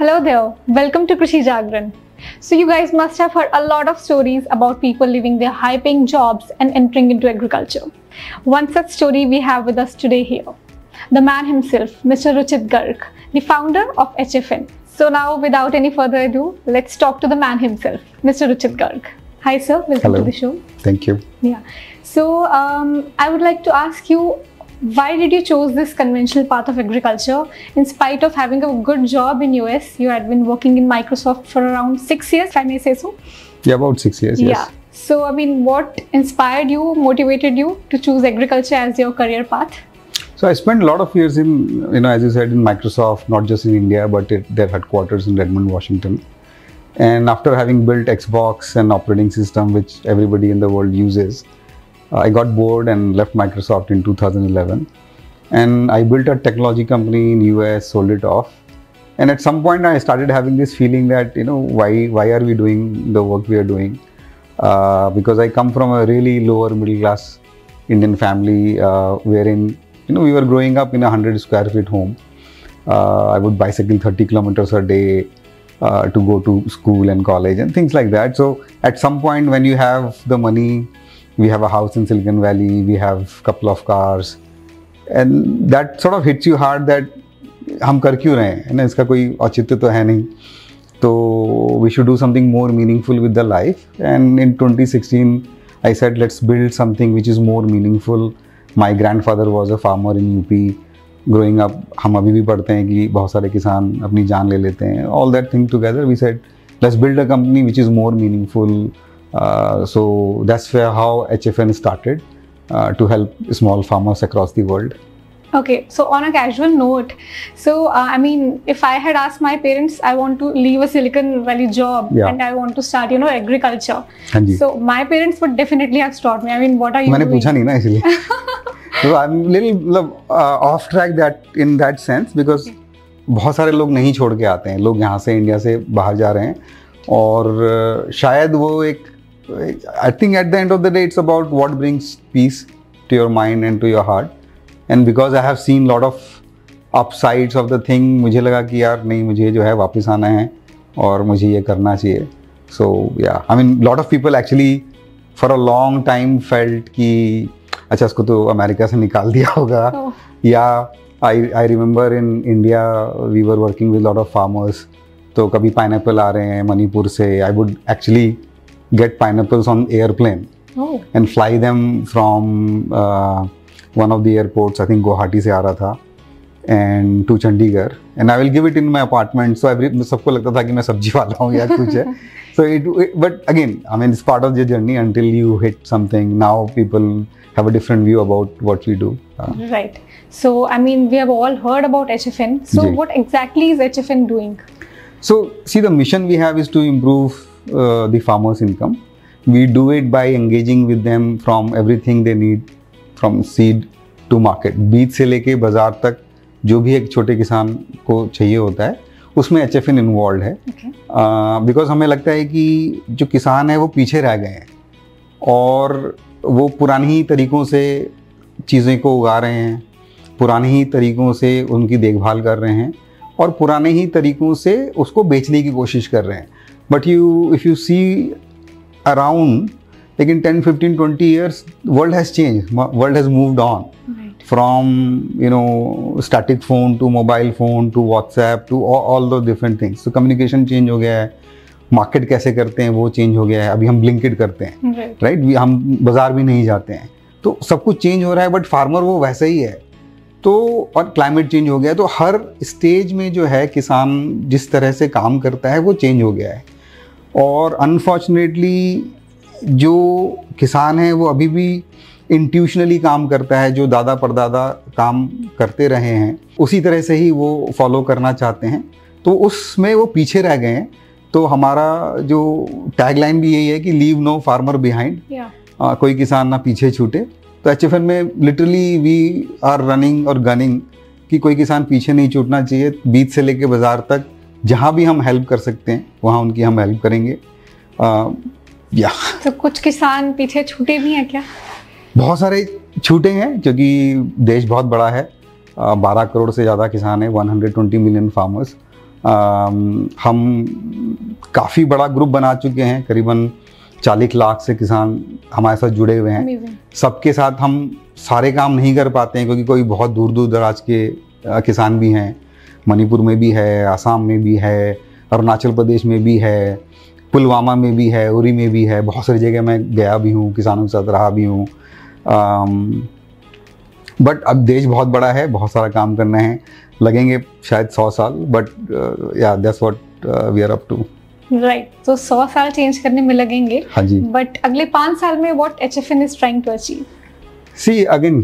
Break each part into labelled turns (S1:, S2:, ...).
S1: Hello there, welcome to Krishi Jagran. So you guys must have heard a lot of stories about people leaving their high-paying jobs and entering into agriculture. One such story we have with us today here. The man himself, Mr. Ruchit Garg, the founder of HFN. So now without any further ado, let's talk to the man himself, Mr. Ruchit Garg. Hi sir, welcome to the show.
S2: Thank you.
S1: Yeah. So I would like to ask you, why did you choose this conventional path of agriculture? In spite of having a good job in US, you had been working in Microsoft for around 6 years, if I may say so.
S2: Yeah, about 6 years, yes.
S1: Yeah. So, I mean, what inspired you, motivated you to choose agriculture as your career path?
S2: So I spent a lot of years in, as you said, in Microsoft, not just in India, but their headquarters in Redmond, Washington. And after having built Xbox and operating system, which everybody in the world uses, I got bored and left Microsoft in 2011. And I built a technology company in US, sold it off. And at some point I started having this feeling that, why are we doing the work we are doing? Because I come from a really lower middle class Indian family, wherein, we were growing up in a 100 square feet home. I would bicycle 30 kilometers a day to go to school and college and things like that. So at some point when you have the money, we have a house in Silicon Valley, we have a couple of cars, and that sort of hits you hard that हम कर क्यों रहे हैं, ना इसका कोई औचित्य तो है नहीं, तो we should do something more meaningful with the life. And in 2016 I said let's build something which is more meaningful. My grandfather was a farmer in UP. Growing up, हम अभी भी पढ़ते हैं कि बहुत सारे किसान अपनी जान ले लेते हैं. All that thing together, we said let's build a company which is more meaningful. So that's how HFN started, to help small farmers across the world.
S1: Okay, so on a casual note, so I mean, if I had asked my parents, I want to leave a Silicon Valley job and I want to start, agriculture. So my parents would definitely have stopped me. I mean, what are you
S2: मैंने
S1: doing?
S2: पूछा नहीं ना इसलिए. So I'm little off track in that sense because बहुत सारे लोग नहीं छोड़ के आते हैं. लोग यहाँ से इंडिया से बाहर जा रहे हैं और शायद वो एक I think at the end of the day it's about what brings peace to your mind and to your heart. And because I have seen lot of upsides of the thing, मुझे लगा कि यार नहीं, मुझे जो है वापस आना है और मुझे ये करना चाहिए. So yeah, I mean lot of people actually for a long time felt कि अच्छा इसको तो अमेरिका से निकाल दिया होगा. या I remember in India we were working with lot of farmers. तो कभी pineapple आ रहे हैं मणिपुर से, I would actually get pineapples on airplane and fly them from one of the airports, I think Guwahati से आ रहा था, and to Chandigarh, and I will give it in my apartment. So सबको लगता था कि मैं सब्जी वाला हूँ या कुछ है. So but again, I mean, it's part of the journey until you hit something. Now people have a different view about what we do.
S1: Right. So I mean, we have all heard about HFN. So what exactly is HFN doing?
S2: So see, the mission we have is to improve the farmers' income. We do it by engaging with them from everything they need, from seed to market. बीज से लेके बाजार तक जो भी एक छोटे किसान को चाहिए होता है, उसमें HFN इन्वॉल्व है. बिकॉज हमें लगता है कि जो किसान है वो पीछे रह गए हैं और वो पुरानी ही तरीक़ों से चीज़ें को उगा रहे हैं, पुराने ही तरीक़ों से उनकी देखभाल कर रहे हैं और पुराने ही तरीक़ों से उसको बेचने की कोशिश कर रहे हैं. But if you see around, like in 10, 15, 20 years, world has changed. World has moved on from, static phone to mobile phone to WhatsApp to all those different things. So communication change हो गया है. Market कैसे करते हैं वो change हो गया है. अभी हम Blinkit करते हैं, right? हम बाजार भी नहीं जाते हैं. तो सब कुछ change हो रहा है, but farmer वो वैसा ही है. तो और क्लाइमेट चेंज हो गया है, तो हर स्टेज में जो है किसान जिस तरह से काम करता है वो चेंज हो गया है. और अनफॉर्चुनेटली जो किसान है वो अभी भी इंट्यूशनली काम करता है, जो दादा परदादा काम करते रहे हैं उसी तरह से ही वो फॉलो करना चाहते हैं. तो उसमें वो पीछे रह गए हैं. तो हमारा जो टैगलाइन भी यही है कि लीव नो फार्मर बिहाइंड. कोई किसान ना पीछे छूटे. तो HFN में लिटरली वी आर रनिंग और गनिंग कि कोई किसान पीछे नहीं छूटना चाहिए. बीज से लेके बाजार तक जहाँ भी हम हेल्प कर सकते हैं वहाँ उनकी हम हेल्प करेंगे.
S1: तो कुछ किसान पीछे छूटे भी हैं क्या?
S2: बहुत सारे छूटे हैं क्योंकि देश बहुत बड़ा है. 12 करोड़ से ज़्यादा किसान हैं, 120 मिलियन फार्मर्स. हम काफ़ी बड़ा ग्रुप बना चुके हैं, करीबन 40 लाख से किसान हमारे साथ जुड़े हुए हैं। सबके साथ हम सारे काम नहीं कर पाते हैं क्योंकि कोई बहुत दूर दूर दराज के किसान भी हैं। मणिपुर में भी है, आसाम में भी है, अरुणाचल प्रदेश में भी है, पुलवामा में भी है, उरी में भी है, बहुत सारी जगह मैं गया भी हूँ, किसानों के साथ रहा भी हूँ। बट अब देश बहुत बड़ा है, बहुत सारा काम करना है, लगेंगे शायद 100 साल, but yeah that's what we are up to.
S1: Right, तो 100 साल चेंज करने में लगेंगे।
S2: हाँ जी।
S1: बट अगले 5 साल में what HFN is trying to achieve?
S2: See again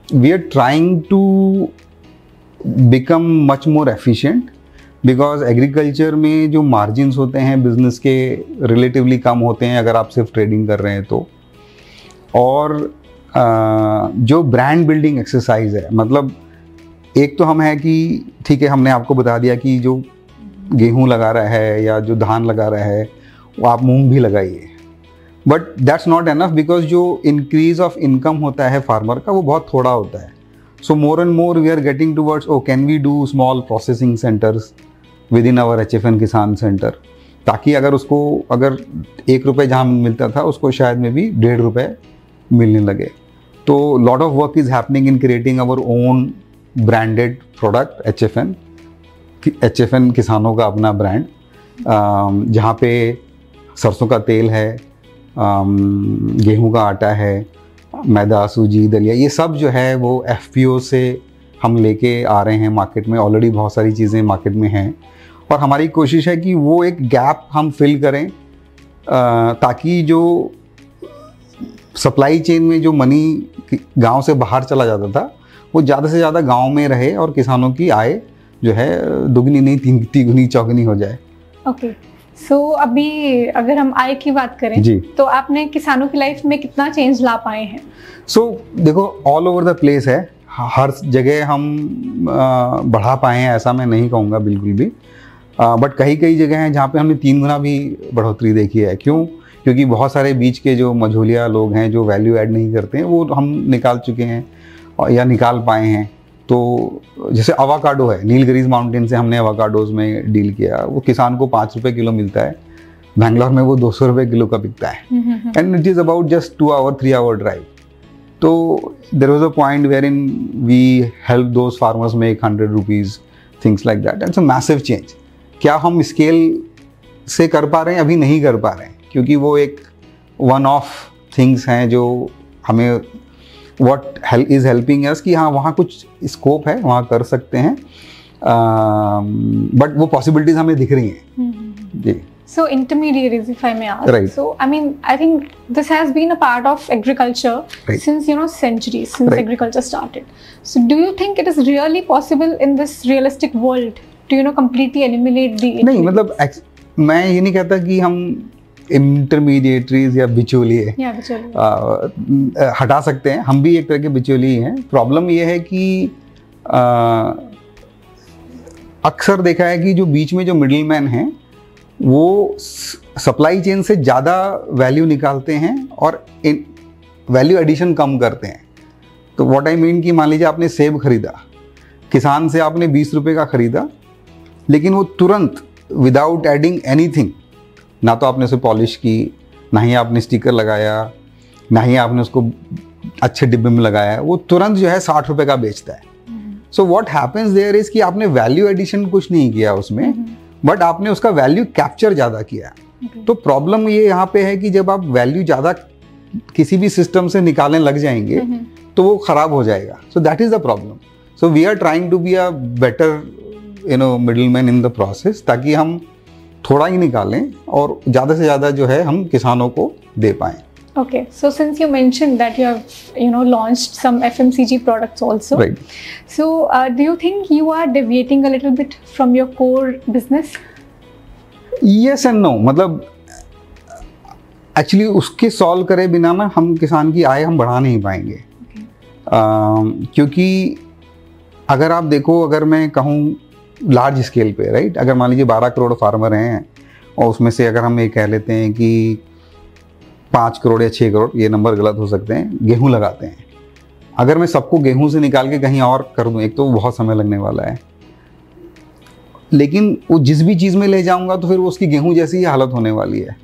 S2: we are trying to become much more efficient, because agriculture में जो मार्जिन्स होते हैं बिजनेस के रिलेटिवली कम होते हैं अगर आप सिर्फ ट्रेडिंग कर रहे हैं तो। और जो ब्रांड बिल्डिंग एक्सरसाइज है, मतलब एक तो हम है कि ठीक है हमने आपको बता दिया कि जो गेहूं लगा रहा है या जो धान लगा रहा है वो आप मूंग भी लगाइए, but that's not enough, because जो इंक्रीज ऑफ इनकम होता है फार्मर का वो बहुत थोड़ा होता है। So more and more we are getting towards can we do small processing centres within our HFN Kisan centre, ताकि अगर उसको अगर 1 रुपये जहाँ मिलता था उसको शायद में भी 1.5 रुपये मिलने लगे। तो lot of work is happening in creating our own branded product HFN किसानों का अपना ब्रांड, जहाँ पे सरसों का तेल है, गेहूं का आटा है, मैदा, सूजी, दलिया, ये सब जो है वो FPO से हम लेके आ रहे हैं मार्केट में। ऑलरेडी बहुत सारी चीज़ें मार्केट में हैं और हमारी कोशिश है कि वो एक गैप हम फिल करें, ताकि जो सप्लाई चेन में जो मनी गांव से बाहर चला जाता था वो ज़्यादा से ज़्यादा गांव में रहे और किसानों की आय जो है दुगनी नहीं तिगुनी चौगुनी हो जाए।
S1: ओके, सो अभी अगर हम आय की बात करें
S2: जी,
S1: तो आपने किसानों की लाइफ में कितना चेंज ला पाए हैं?
S2: सो देखो ऑल ओवर द प्लेस है, हर जगह हम बढ़ा पाए हैं ऐसा मैं नहीं कहूँगा बिल्कुल भी, बट कई जगह हैं जहाँ पे हमने 3 गुना भी बढ़ोतरी देखी है। क्यों? क्योंकि बहुत सारे बीच के जो मझोलिया लोग हैं जो वैल्यू ऐड नहीं करते हैं वो हम निकाल चुके हैं या निकाल पाए हैं। तो जैसे अवाकाडो है, नीलगिरीज माउंटेन से हमने अवाकाडोज में डील किया, वो किसान को 5 रुपये किलो मिलता है, बैंगलोर में वो 200 रुपये किलो का बिकता है, and it is about just 2 hour 3 hour drive. तो there was a point wherein we help those farmers make 100 rupees, things like that, and a massive change. क्या हम स्केल से कर पा रहे हैं? अभी नहीं कर पा रहे हैं, क्योंकि वो एक वन ऑफ थिंग्स हैं जो हमें what is helping us कि हाँ वहाँ कुछ स्कोप है, वहाँ कर सकते हैं, बट वो पॉसिबिलिटीज हमें दिख रही हैं। जी।
S1: So intermediaries, if I may ask.
S2: Right.
S1: So I mean, I think this has been a part of agriculture since centuries, since agriculture started. So do you think it is really possible in this realistic world to completely eliminate the?
S2: नहीं, मतलब मैं ये नहीं कहता कि हम intermediaries या बिचौलिए हटा सकते हैं, हम भी एक तरह के बिचौलिए हैं। प्रॉब्लम ये है कि अक्सर देखा है कि जो बीच में जो मिडिल मैन हैं वो सप्लाई चेन से ज़्यादा वैल्यू निकालते हैं और वैल्यू एडिशन कम करते हैं। तो व्हाट आई मीन कि मान लीजिए आपने सेब खरीदा, किसान से आपने 20 रुपये का खरीदा, लेकिन वो तुरंत विदाउट एडिंग एनीथिंग, ना तो आपने उसे पॉलिश की, ना ही आपने स्टिकर लगाया, ना ही आपने उसको अच्छे डिब्बे में लगाया, वो तुरंत जो है 60 रुपये का बेचता है। So what happens there is कि आपने वैल्यू एडिशन कुछ नहीं किया उसमें, बट आपने उसका वैल्यू कैप्चर ज़्यादा किया। तो प्रॉब्लम ये यहाँ पे है कि जब आप वैल्यू ज़्यादा किसी भी सिस्टम से निकालने लग जाएंगे तो वो ख़राब हो जाएगा। So that is the problem. So we are trying to be a better middleman in the process, ताकि हम थोड़ा ही निकालें और ज़्यादा से ज़्यादा जो है हम किसानों को दे पाएँ।
S1: Okay, so since you mentioned that you have launched some FMCG products also,
S2: right?
S1: So do you think you are deviating a little bit from your core business?
S2: Yes and no, मतलब actually उसके solve करे बिना ना हम किसान की आय हम बढ़ा नहीं पाएंगे। क्योंकि अगर आप देखो, अगर मैं कहूँ लार्ज स्केल पे, राइट, अगर मान लीजिए 12 करोड़ फार्मर हैं और उसमें से अगर हम ये कह लेते हैं कि 5 करोड़ या 6 करोड़, ये नंबर गलत हो सकते हैं, गेहूं लगाते हैं। अगर मैं सबको गेहूं से निकाल के कहीं और कर दूं, एक तो बहुत समय लगने वाला है, लेकिन वो जिस भी चीज़ में ले जाऊंगा तो फिर वो उसकी गेहूं जैसी ही हालत होने वाली है.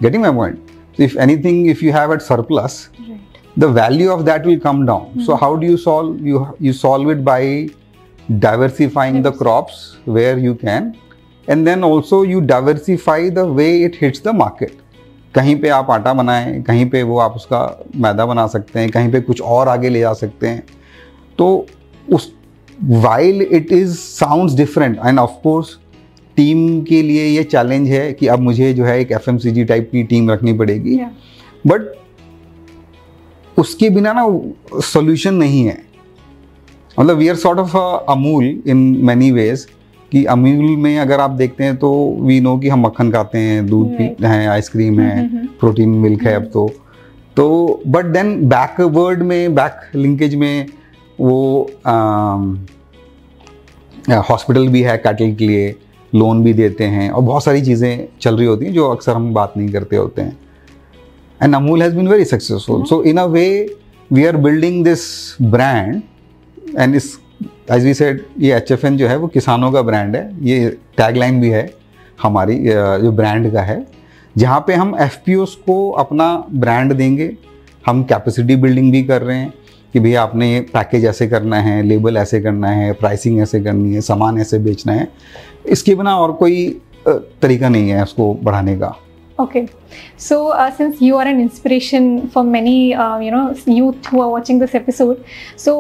S2: Getting my point? So if anything, if you have at surplus, the value of that will come down. So how do you solve? You solve it by diversifying the crops where you can, and then also you diversify the way it hits the market. कहीं पे आप आटा बनाएं, कहीं पे वो आप उसका मैदा बना सकते हैं, कहीं पे कुछ और आगे ले जा सकते हैं. तो उस while it is sounds different and of course team के लिए ये चैलेंज है कि अब मुझे जो है एक FMCG टाइप की टीम रखनी पड़ेगी, बट उसके बिना ना सॉल्यूशन नहीं है. मतलब we are sort of Amul in many ways, कि अमूल में अगर आप देखते हैं तो वी नो कि हम मक्खन खाते हैं, दूध पीते हैं, आइसक्रीम है, प्रोटीन मिल्क है अब तो बट देन बैकवर्ड में, बैक लिंकेज में वो हॉस्पिटल भी है कैटल के लिए, लोन भी देते हैं और बहुत सारी चीज़ें चल रही होती हैं जो अक्सर हम बात नहीं करते होते हैं. And Amul has been very successful. So in a way we are building this brand and इस एज वी सेड ये HFN जो है वो किसानों का ब्रांड है. ये टैगलाइन भी है हमारी जो ब्रांड का है, जहाँ पे हम FPOs को अपना ब्रांड देंगे. हम कैपेसिटी बिल्डिंग भी कर रहे हैं कि भैया आपने पैकेज ऐसे करना है, लेबल ऐसे करना है, प्राइसिंग ऐसे करनी है, सामान ऐसे बेचना है. इसके बिना और कोई तरीका नहीं है उसको बढ़ाने का.
S1: Okay, so since you are an inspiration for many, youth who are watching this episode, so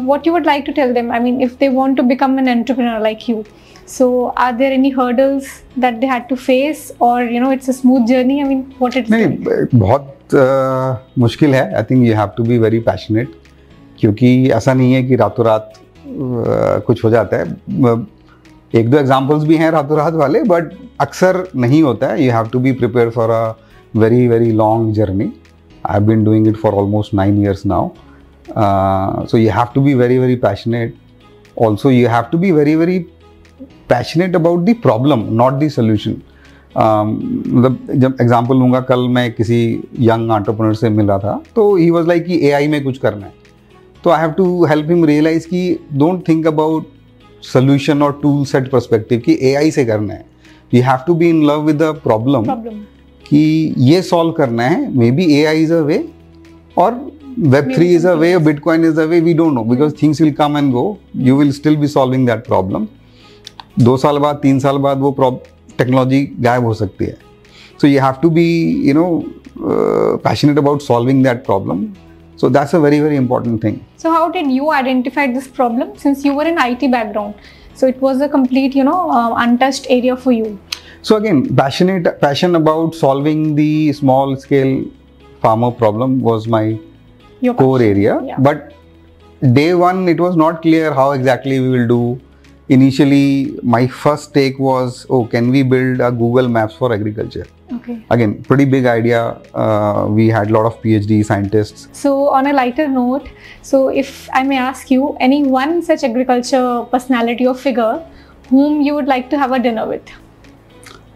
S1: what you would like to tell them? I mean, if they want to become an entrepreneur like you, so are there any hurdles that they had to face, or it's a smooth journey? I mean, what it's
S2: नहीं, बहुत मुश्किल है. I think you have to be very passionate, क्योंकि ऐसा नहीं है कि रातों रात कुछ हो जाता है. एक दो एग्जाम्पल्स भी हैं रातों रात वाले, बट अक्सर नहीं होता है. You have to be prepare for a very very long journey. I have been doing it for almost 9 years now. So you have to be very very passionate. Also you have to be very very passionate about the problem, not the solution. मतलब जब example लूँगा, कल मैं किसी young entrepreneur से मिल रहा था, तो ही वॉज लाइक कि AI में कुछ करना है. तो I have to help him realise कि डोंट थिंक अबाउट सोल्यूशन और टूल सेट पर्सपेक्टिव कि AI से करना है. You have to be in love with the problem कि ये सॉल्व करना है. Maybe AI is a way और Web3 is a way, bitcoin is a way, we don't know, because things will come and go. You will still be solving that problem. 2 साल बाद, 3 साल बाद वो technology गायब हो सकती है. So you have to be passionate about solving that problem. So that's a very, very important thing.
S1: So how did you identify this problem, since you were in IT background? So it was a complete, untouched area for you.
S2: So again, passion about solving the small scale farmer problem was my core area. Yeah. But day one, it was not clear how exactly we will do. Initially, my first take was, can we build a Google Maps for agriculture?
S1: Okay.
S2: Again, pretty big idea. We had a lot of PhD scientists.
S1: So on a lighter note, so if I may ask you, any one such agriculture personality or figure whom you would like to have a dinner with?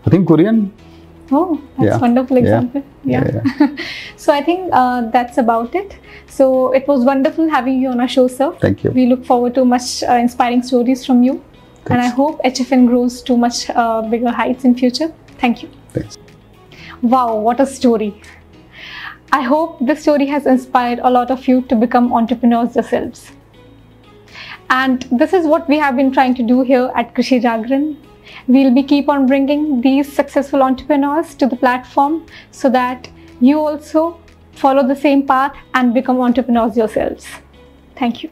S2: I think Korean.
S1: Oh, that's wonderful example. Yeah. So I think that's about it. So it was wonderful having you on our show, sir.
S2: Thank you.
S1: We look forward to much inspiring stories from you. Thanks. And I hope HFN grows to much bigger heights in future. Thank you.
S2: Thanks.
S1: Wow, what a story. I hope this story has inspired a lot of you to become entrepreneurs yourselves. And this is what we have been trying to do here at Krishi Jagran. We'll be keep on bringing these successful entrepreneurs to the platform so that you also follow the same path and become entrepreneurs yourselves. Thank you.